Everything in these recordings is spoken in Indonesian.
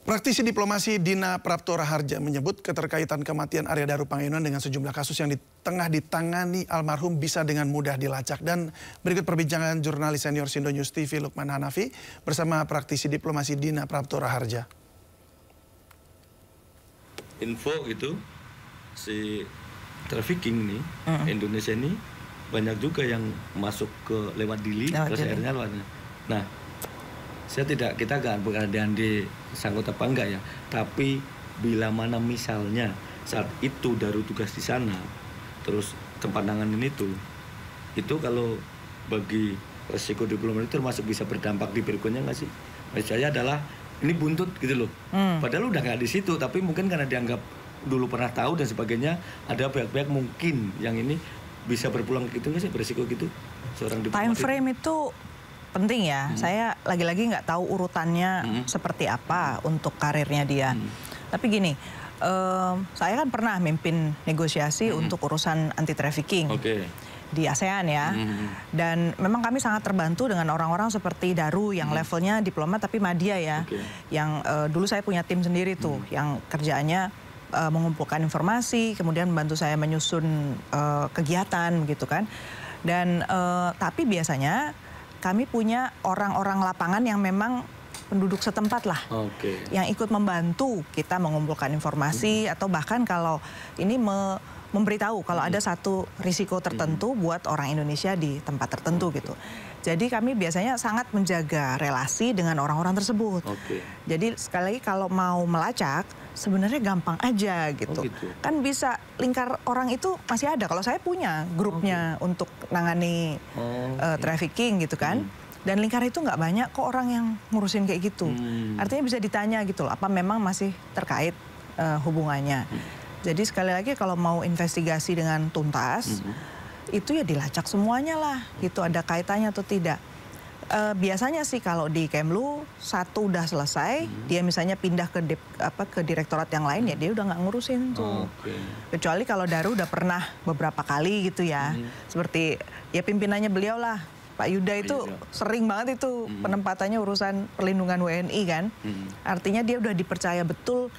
Praktisi diplomasi Dina Prapto Raharja menyebut keterkaitan kematian Arya Daru Pangestuhan dengan sejumlah kasus yang tengah ditangani almarhum bisa dengan mudah dilacak. Dan berikut perbincangan jurnalis senior Sindo News TV Lukman Hanafi bersama praktisi diplomasi Dina Prapto Raharja. Info itu si trafficking nih Indonesia ini banyak juga yang masuk ke lewat Dili, terus akhirnya lewat. Nah, kita nggak berandai-andai sangkut apa enggak ya, tapi bila mana misalnya saat itu Daru tugas di sana, terus tempat nanganin itu kalau bagi resiko diplomat itu termasuk bisa berdampak di berikutnya nggak sih? Maksud saya adalah ini buntut gitu loh. Padahal udah nggak di situ, tapi mungkin karena dianggap dulu pernah tahu dan sebagainya, ada pihak-pihak mungkin yang ini bisa berpulang gitu nggak sih, beresiko gitu seorang diplomat. Time frame itu penting ya. Saya lagi-lagi nggak tahu urutannya seperti apa untuk karirnya dia. Tapi gini, saya kan pernah mimpin negosiasi untuk urusan anti trafficking di ASEAN ya. Dan memang kami sangat terbantu dengan orang-orang seperti Daru yang levelnya diplomat tapi media ya. Yang dulu saya punya tim sendiri tuh yang kerjaannya mengumpulkan informasi, kemudian membantu saya menyusun kegiatan gitu kan. Dan tapi biasanya kami punya orang-orang lapangan yang memang penduduk setempat lah, yang ikut membantu kita mengumpulkan informasi atau bahkan kalau ini memberitahu kalau ada satu risiko tertentu buat orang Indonesia di tempat tertentu gitu. Jadi kami biasanya sangat menjaga relasi dengan orang-orang tersebut. Jadi sekali lagi kalau mau melacak sebenarnya gampang aja gitu. Kan bisa lingkar orang itu masih ada. Kalau saya punya grupnya untuk nangani trafficking gitu kan. Dan lingkar itu nggak banyak kok orang yang ngurusin kayak gitu. Artinya bisa ditanya gitu loh, apa memang masih terkait hubungannya. Jadi sekali lagi kalau mau investigasi dengan tuntas, itu ya dilacak semuanya lah, gitu ada kaitannya atau tidak. Biasanya sih kalau di Kemlu satu udah selesai, dia misalnya pindah ke direktorat yang lain ya dia udah nggak ngurusin tuh. Kecuali kalau Daru udah pernah beberapa kali gitu ya, seperti ya pimpinannya beliau lah, Pak Yuda itu sering banget itu penempatannya urusan perlindungan WNI kan. Artinya dia udah dipercaya betul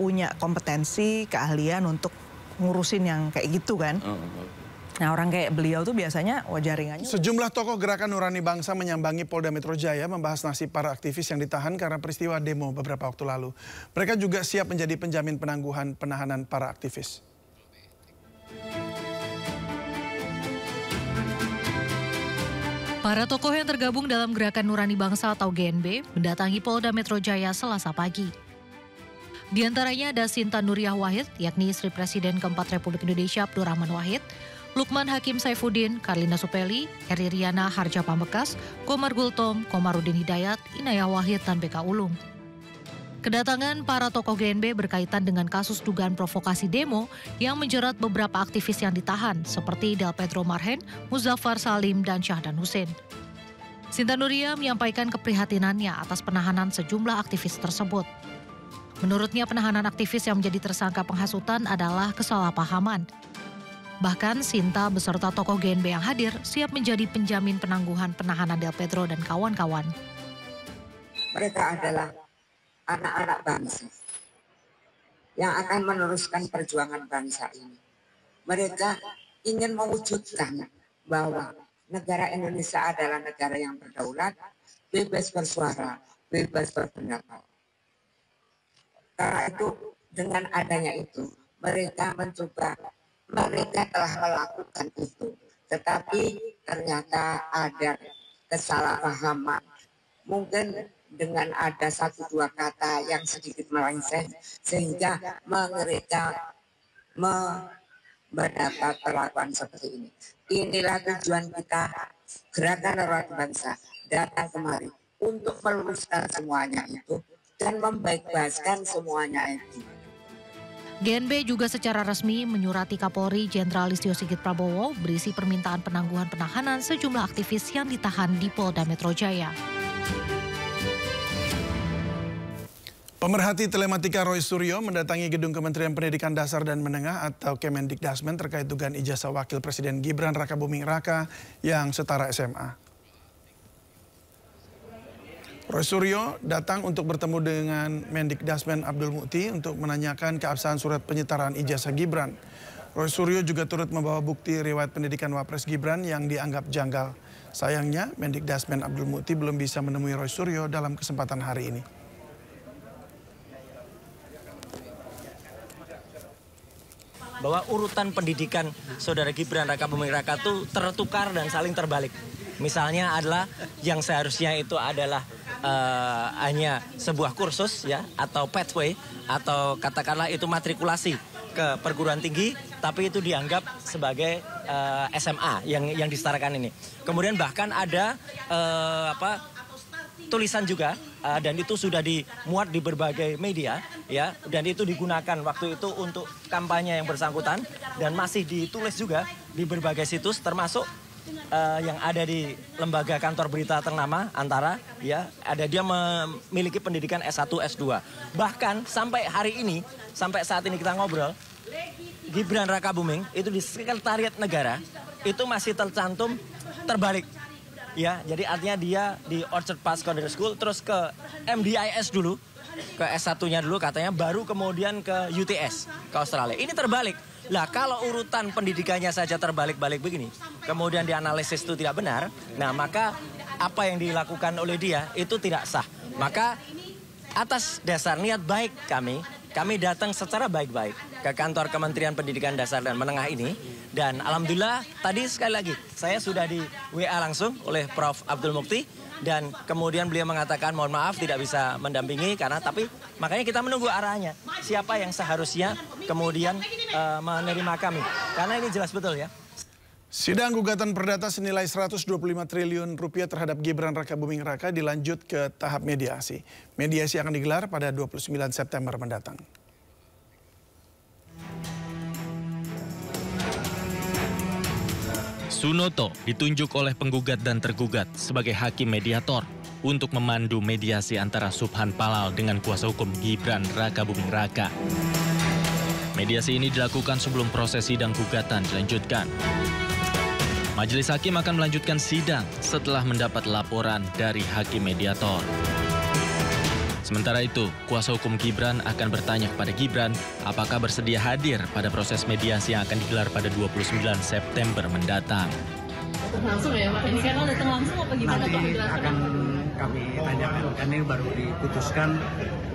punya kompetensi, keahlian untuk ngurusin yang kayak gitu kan. Nah orang kayak beliau tuh biasanya jaringannya. Sejumlah tokoh Gerakan Nurani Bangsa menyambangi Polda Metro Jaya membahas nasib para aktivis yang ditahan karena peristiwa demo beberapa waktu lalu. Mereka juga siap menjadi penjamin penangguhan penahanan para aktivis. Para tokoh yang tergabung dalam Gerakan Nurani Bangsa atau GNB mendatangi Polda Metro Jaya Selasa pagi. Di antaranya ada Sinta Nuriyah Wahid, yakni Istri Presiden keempat Republik Indonesia Abdurrahman Wahid, Lukman Hakim Saifuddin, Karlina Supeli, Eri Riana Harja Pambekas, Komar Gultom, Komarudin Hidayat, Inayah Wahid, dan BK Ulung. Kedatangan para tokoh GNB berkaitan dengan kasus dugaan provokasi demo yang menjerat beberapa aktivis yang ditahan seperti Del Pedro Marhen, Muzaffar Salim, dan Syahdan Hussein. Sinta Nuriyah menyampaikan keprihatinannya atas penahanan sejumlah aktivis tersebut. Menurutnya penahanan aktivis yang menjadi tersangka penghasutan adalah kesalahpahaman. Bahkan Sinta beserta tokoh GNB yang hadir siap menjadi penjamin penangguhan penahanan Del Pedro dan kawan-kawan. Mereka adalah anak-anak bangsa yang akan meneruskan perjuangan bangsa ini. Mereka ingin mewujudkan bahwa negara Indonesia adalah negara yang berdaulat, bebas bersuara, bebas berpendapat. Karena itu dengan adanya itu mereka telah melakukan itu, tetapi ternyata ada kesalahpahaman. Mungkin dengan ada satu dua kata yang sedikit melenceng sehingga mereka mendapat perlakuan seperti ini. Inilah tujuan kita Gerakan Nurani Bangsa datang kemari untuk meluruskan semuanya itu dan membaik-baikkan semuanya itu. GNB juga secara resmi menyurati Kapolri Jenderal Listio Sigit Prabowo berisi permintaan penangguhan penahanan sejumlah aktivis yang ditahan di Polda Metro Jaya. Pemerhati telematika Roy Suryo mendatangi gedung Kementerian Pendidikan Dasar dan Menengah atau Kemendikdasmen terkait dugaan ijazah Wakil Presiden Gibran Rakabuming Raka yang setara SMA. Roy Suryo datang untuk bertemu dengan Mendikdasmen Abdul Mukti untuk menanyakan keabsahan surat penyetaraan ijazah Gibran. Roy Suryo juga turut membawa bukti riwayat pendidikan Wapres Gibran yang dianggap janggal. Sayangnya, Mendikdasmen Abdul Mukti belum bisa menemui Roy Suryo dalam kesempatan hari ini. Bahwa urutan pendidikan Saudara Gibran Raka Buming Raka itu tertukar dan saling terbalik. Misalnya adalah yang seharusnya itu adalah hanya sebuah kursus ya atau pathway atau katakanlah itu matrikulasi ke perguruan tinggi, tapi itu dianggap sebagai SMA yang disetarakan ini. Kemudian bahkan ada tulisan juga dan itu sudah dimuat di berbagai media ya, dan itu digunakan waktu itu untuk kampanye yang bersangkutan dan masih ditulis juga di berbagai situs termasuk yang ada di lembaga kantor berita ternama Antara ya, ada dia memiliki pendidikan S1 S2. Bahkan sampai hari ini, sampai saat ini kita ngobrol, Gibran Raka Buming itu di Sekretariat Negara itu masih tercantum terbalik. Ya, jadi artinya dia di Orchard Park Secondary School terus ke MDIS dulu, ke S1-nya dulu katanya, baru kemudian ke UTS, ke Australia. Ini terbalik. Lah kalau urutan pendidikannya saja terbalik-balik begini, kemudian dianalisis itu tidak benar, nah maka apa yang dilakukan oleh dia itu tidak sah. Maka atas dasar niat baik kami datang secara baik-baik ke kantor Kementerian Pendidikan Dasar dan Menengah ini. Dan alhamdulillah tadi sekali lagi saya sudah di WA langsung oleh Prof. Abdul Mukti. Dan kemudian beliau mengatakan mohon maaf tidak bisa mendampingi karena makanya kita menunggu arahnya. Siapa yang seharusnya kemudian menerima kami. Karena ini jelas betul ya. Sidang gugatan perdata senilai 125 triliun rupiah terhadap Gibran Raka Buming Raka dilanjut ke tahap mediasi. Mediasi akan digelar pada 29 September mendatang. Sunoto ditunjuk oleh penggugat dan tergugat sebagai hakim mediator untuk memandu mediasi antara Subhan Palal dengan kuasa hukum Gibran Raka Buming Raka. Mediasi ini dilakukan sebelum proses sidang gugatan dilanjutkan. Majelis hakim akan melanjutkan sidang setelah mendapat laporan dari hakim mediator. Sementara itu, kuasa hukum Gibran akan bertanya kepada Gibran apakah bersedia hadir pada proses mediasi yang akan digelar pada 29 September mendatang. Langsung ya Pak, ini sekarang datang langsung apa gimana Pak? Nanti akan kami tanyakan, karena ini baru diputuskan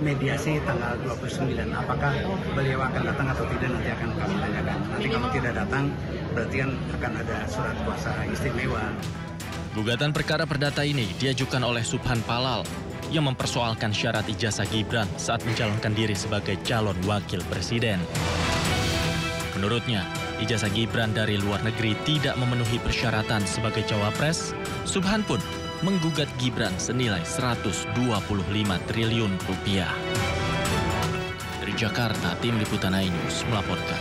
mediasi tanggal 29. Apakah beliau akan datang atau tidak nanti akan kami tanyakan. Nanti kalau tidak datang, berarti akan ada surat kuasa istimewa. Gugatan perkara perdata ini diajukan oleh Subhan Palal yang mempersoalkan syarat ijazah Gibran saat mencalonkan diri sebagai calon wakil presiden. Menurutnya, ijazah Gibran dari luar negeri tidak memenuhi persyaratan sebagai cawapres. Subhan pun menggugat Gibran senilai 125 triliun rupiah. Dari Jakarta, tim Liputan iNews melaporkan.